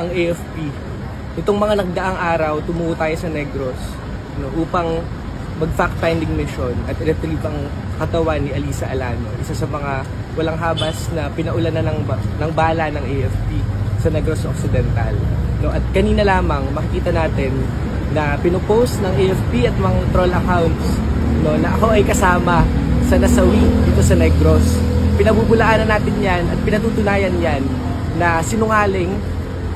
ang AFP. Itong mga nagdaang araw, tumuo tayo sa Negros upang mag-fact-finding mission at retrieve ang katawan ni Alisa Alano, isa sa mga walang habas na pinaulanan ng bala ng AFP sa Negros Occidental. At kanina lamang makikita natin na pinopost ng AFP at mga troll accounts na ako ay kasama sa nasawi dito sa Negros. Pinabubulaanan natin yan at pinatutunayan yan na sinungaling,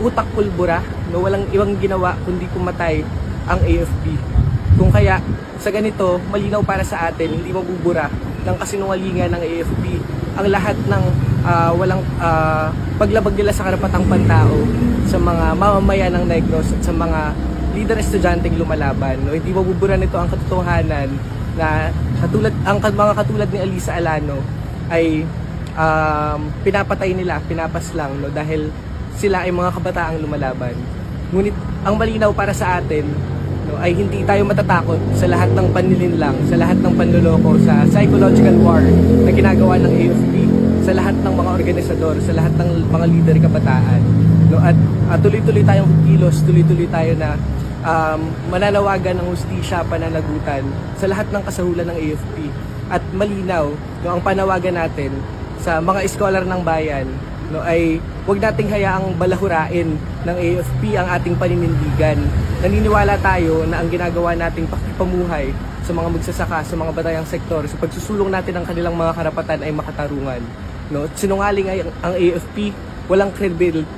utak pulbura, walang ibang ginawa kundi pumatay ang AFP. Kung kaya sa ganito, malinaw para sa atin, hindi mabubura ng kasinungalingan ng AFP ang lahat ng walang paglabag nila sa karapatang pantao sa mga mamamayan ng Negros at sa mga leader estudyanteng lumalaban. Hindi mabubura nito ang katotohanan na mga katulad ni Alisa Alano ay pinapatay nila, pinapaslang dahil sila ay mga kabataang lumalaban. Ngunit ang malinaw para sa atin ay hindi tayo matatakot sa lahat ng panlilinlang, sa lahat ng panloloko, sa psychological war na ginagawa ng AFP, sa lahat ng mga organisador, sa lahat ng mga leader kabataan. At tuloy-tuloy tayong kilos, tuloy-tuloy tayo na mananawagan ng hustisya, pananagutan sa lahat ng kasahulan ng AFP. At malinaw, ang panawagan natin sa mga scholar ng bayan ay huwag nating hayaang balahurain ng AFP ang ating paninindigan. Naniniwala tayo na ang ginagawa nating pakipamuhay sa mga magsasaka, sa mga batayang sektor, sa pagsusulong natin ng kanilang mga karapatan ay makatarungan. Sinungaling ay ang AFP, walang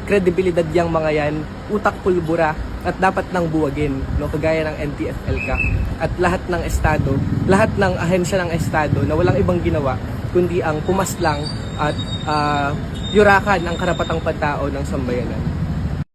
kredibilidad yang mga yan, utak pulbura at dapat nang buwagin, kagaya ng NTF-ELCA at lahat ng estado, lahat ng ahensya ng estado na walang ibang ginawa kundi ang pumaslang at yurakan ang karapatang pantao ng sambayanan.